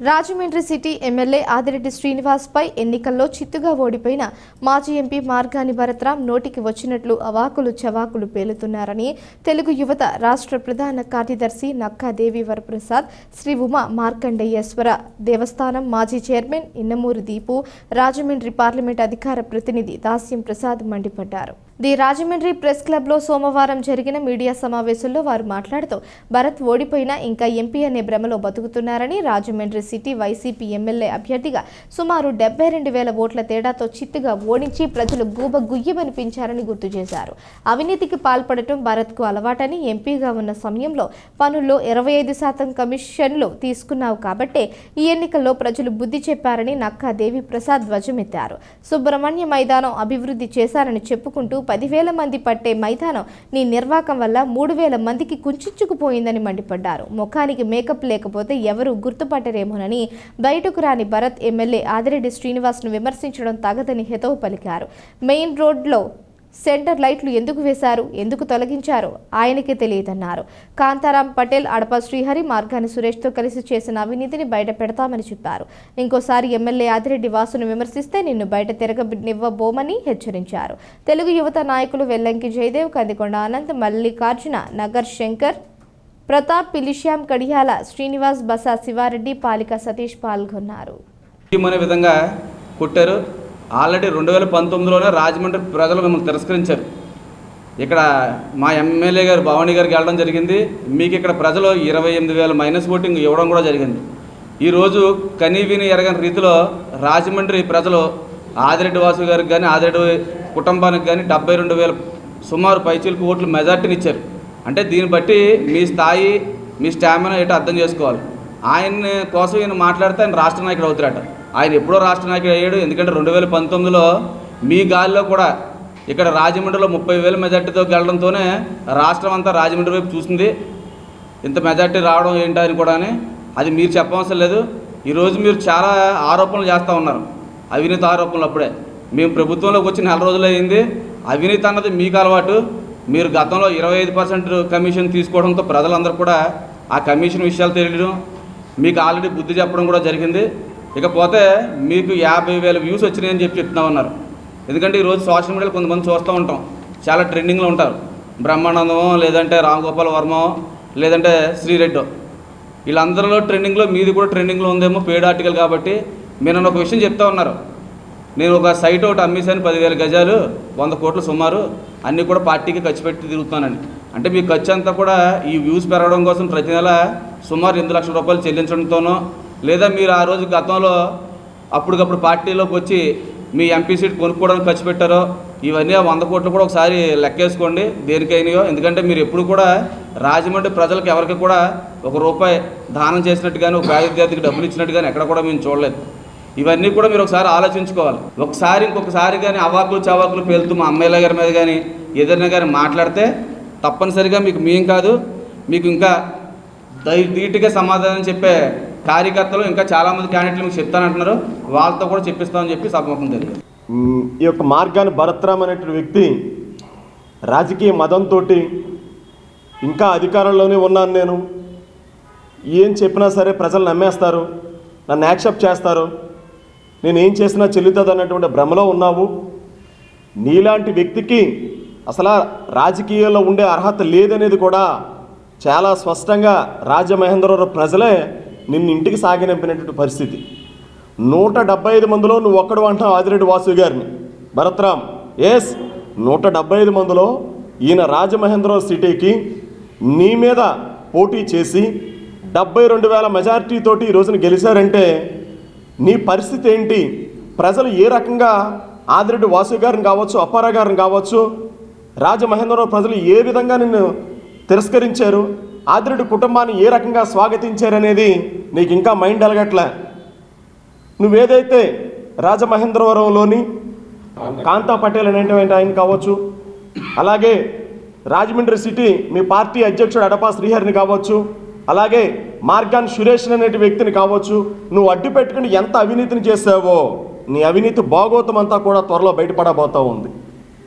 Rajahmundry city MLA Adireddy శ్రీనివాస్పై ఎన్నికల్లో చిత్తుగా ఓడిపోయిన మాజీ ఎంపీ మార్గాని భరత్రాం నోటికి వచ్చినట్లు అవాకులు చవాకులు పేలుతున్నారని తెలుగు యువత రాష్ట్ర ప్రధాన కార్యదర్శి నక్కా దేవి వరప్రసాద్, శ్రీ ఉమా మార్కండేయేశ్వర దేవస్థానం మాజీ చైర్మన్ ఇన్నమూరి దీపు, రాజమండ్రి పార్లమెంట్ అధికార ప్రతినిధి దాస్యం ప్రసాద్ మండిపడ్డారు. ది రాజమండ్రి ప్రెస్ క్లబ్లో సోమవారం జరిగిన మీడియా సమావేశంలో వారు మాట్లాడుతూ భరత్ ఓడిపోయినా ఇంకా ఎంపీ అనే భ్రమలో బతుకుతున్నారని, రాజమండ్రి సిటీ వైసీపీ ఎమ్మెల్యే అభ్యర్థిగా సుమారు 72,000 ఓట్ల తేడాతో చిత్తుగా ఓడించి ప్రజలు గుయ్యమనిపించారని గుర్తు చేశారు. అవినీతికి పాల్పడటం భరత్కు అలవాటని, ఎంపీగా ఉన్న సమయంలో పనుల్లో 25% కమిషన్లు తీసుకున్నావు కాబట్టే ఈ ఎన్నికల్లో ప్రజలు బుద్ధి చెప్పారని నక్కా దేవి ప్రసాద్ ధ్వజమెత్తారు. సుబ్రహ్మణ్య మైదానం అభివృద్ధి చేశారని చెప్పుకుంటూ 10,000 మంది పట్టే మైదానం నీ నిర్వాకం వల్ల 3,000 మందికి కుంచుకుపోయిందని మండిపడ్డారు. ముఖానికి మేకప్ లేకపోతే ఎవరు గుర్తుపట్టరేమోనని బయటకు రాని భరత్ ఎమ్మెల్యే ఆదిరెడ్డి శ్రీనివాస్ను విమర్శించడం తగదని హితవు పలికారు. మెయిన్ రోడ్లో సెంటర్ లైట్లు ఎందుకు వేశారు, ఎందుకు తొలగించారు ఆయనకే తెలియదన్నారు. కాంతారాం పటేల్, అడప శ్రీహరి, మార్గాని సురేష్తో కలిసి చేసిన అవినీతిని బయట పెడతామని చెప్పారు. ఇంకోసారి ఎమ్మెల్యే ఆదిరెడ్డి వాసును విమర్శిస్తే నిన్ను బయట తిరగనివ్వబోమని హెచ్చరించారు. తెలుగు యువత నాయకులు వెల్లంకి జయదేవ్, కందికొండ ఆనంద్, మల్లికార్జున, నగర్ శంకర్, ప్రతాప్, పిలిశ్యాం, కడియాల శ్రీనివాస్, బసా శివారెడ్డి, పాలిక సతీష్ పాల్గొన్నారు. విధంగా కొట్టారు. ఆల్రెడీ 2019లోనే రాజమండ్రి ప్రజలు మిమ్మల్ని తిరస్కరించారు. ఇక్కడ మా ఎమ్మెల్యే గారు భవానీ గారికి వెళ్ళడం జరిగింది. మీకు ఇక్కడ ప్రజలు 28,000 మైనస్ ఓటింగ్ ఇవ్వడం కూడా జరిగింది. ఈరోజు కనీవిని ఎరగని రీతిలో రాజమండ్రి ప్రజలు ఆదిరెడ్డి వాసు గారికి కానీ ఆదిరెడ్డి కుటుంబానికి కానీ 72,000 సుమారు పైచీలకు ఓట్లు మెజార్టీని ఇచ్చారు. అంటే దీన్ని బట్టి మీ స్థాయి, మీ స్టామినా ఏంటో అర్థం చేసుకోవాలి. ఆయన కోసం ఈయన మాట్లాడితే ఆయన రాష్ట్ర నాయకుడు అవుతారట. ఆయన ఎప్పుడో రాష్ట్ర నాయకుడు అయ్యాడు. ఎందుకంటే 2019లో మీ గాలిలో కూడా ఇక్కడ రాజమండ్రిలో 30,000 మెజార్టీతో గెలడంతోనే రాష్ట్రం అంతా రాజమండ్రి వైపు చూసింది. ఇంత మెజార్టీ రావడం ఏంటో అని కూడా అది మీరు చెప్పవసరం లేదు. ఈరోజు మీరు చాలా ఆరోపణలు చేస్తూ ఉన్నారు, అవినీతి ఆరోపణలు. అప్పుడే మేము ప్రభుత్వంలోకి వచ్చి 4 రోజులు అయింది. అవినీతి అన్నది మీకు అలవాటు. మీరు గతంలో 25% కమిషన్ తీసుకోవడంతో ప్రజలందరూ కూడా ఆ కమిషన్ విషయాలు తెలియడం, మీకు ఆల్రెడీ బుద్ధి చెప్పడం కూడా జరిగింది. ఇకపోతే మీకు 50,000 వ్యూస్ వచ్చినాయని చెప్తా ఉన్నారు. ఎందుకంటే ఈరోజు సోషల్ మీడియాలో కొంతమంది చూస్తూ ఉంటాం, చాలా ట్రెండింగ్లో ఉంటారు. బ్రహ్మానందమో, లేదంటే రామ్ గోపాల్ వర్మో, లేదంటే శ్రీరెడ్డో, వీళ్ళందరిలో ట్రెండింగ్లో మీది కూడా ట్రెండింగ్లో ఉందేమో, పేడ్ ఆర్టికల్. కాబట్టి మీరు ఒక విషయం చెప్తా ఉన్నారు, నేను ఒక సైట్ ఒకటి అమ్మేశాను 10,000 గజాలు, 100 కోట్లు సుమారు, అన్నీ కూడా పార్టీకి ఖర్చు పెట్టి తిరుగుతానని. అంటే మీ ఖర్చు అంతా కూడా ఈ వ్యూస్ పెరగడం కోసం ప్రతి నెల సుమారు 8 లక్షల రూపాయలు చెల్లించడంతోనో, లేదా మీరు ఆ రోజు గతంలో అప్పటికప్పుడు పార్టీలోకి వచ్చి మీ ఎంపీ సీట్ కొనుక్కోవడానికి ఖర్చు పెట్టారో, ఇవన్నీ 100 కోట్లు కూడా ఒకసారి లెక్కేసుకోండి దేనికైనాయో. ఎందుకంటే మీరు ఎప్పుడు కూడా రాజమండ్రి ప్రజలకు ఎవరికి కూడా ₹1 దానం చేసినట్టు కానీ, ఒక విద్యార్థికి డబ్బులు ఇచ్చినట్టు కానీ ఎక్కడ కూడా మేము చూడలేదు. ఇవన్నీ కూడా మీరు ఒకసారి ఆలోచించుకోవాలి. ఇంకొకసారి కానీ అవాకులు చవాకులు పేలుతూ మా అమ్మాయిల గారి మీద కానీ ఏదైనా కానీ మాట్లాడితే తప్పనిసరిగా మేం కాదు, మీకు ఇంకా ధీటుగా సమాధానం చెప్పే కార్యకర్తలు ఇంకా చాలామంది క్యాండిడేట్లు మీకు చెప్తానంటున్నారు, వాళ్ళతో కూడా చెప్పిస్తామని చెప్పి సభముఖం తెలియదు. ఈ యొక్క మార్గాని భరత్రాం అనేటువంటి వ్యక్తి రాజకీయ మదంతో ఇంకా అధికారంలోనే ఉన్నాను, నేను ఏం చెప్పినా సరే ప్రజలు నమ్మేస్తారు, నన్ను యాక్సెప్ట్ చేస్తారు, నేను ఏం చేసినా చెల్లుతుంది అన్నటువంటి భ్రమలో ఉన్నావు. నీలాంటి వ్యక్తికి అసలు రాజకీయాల్లో ఉండే అర్హత లేదనేది కూడా చాలా స్పష్టంగా రాజమహేంద్రవరం ప్రజలే నిన్ను ఇంటికి సాగనింపినటువంటి పరిస్థితి. 175 మందిలో నువ్వు ఒక్కడు అంటావు ఆదిరెడ్డి వాసు గారిని. భరత్రాం, ఎస్, 175 మందిలో ఈయన రాజమహేంద్రవరం సిటీకి నీ మీద పోటీ చేసి 72,000 మెజారిటీతోటి ఈ రోజున గెలిచారంటే నీ పరిస్థితి ఏంటి? ప్రజలు ఏ రకంగా ఆదిరెడ్డి వాసు గారిని కావచ్చు, అప్పారావు గారిని కావచ్చు, రాజమహేంద్రవరం ప్రజలు ఏ విధంగా నిన్ను తిరస్కరించారు, ఆదిరెడ్డి కుటుంబాన్ని ఏ రకంగా స్వాగతించారనేది నీకు ఇంకా మైండ్ అలగట్లే. నువ్వేదైతే రాజమహేంద్రవరంలోని కాంతా పటేల్ అనేటువంటి ఆయన కావచ్చు, అలాగే రాజమండ్రి సిటీ మీ పార్టీ అధ్యక్షుడు అడపా శ్రీహరిని కావచ్చు, అలాగే మార్గాన్ సురేష్ అనే వ్యక్తిని కావచ్చు, నువ్వు అడ్డు పెట్టుకుని ఎంత అవినీతిని చేసావో నీ అవినీతి భాగోతం అంతా కూడా త్వరలో బయటపడబోతూ ఉంది.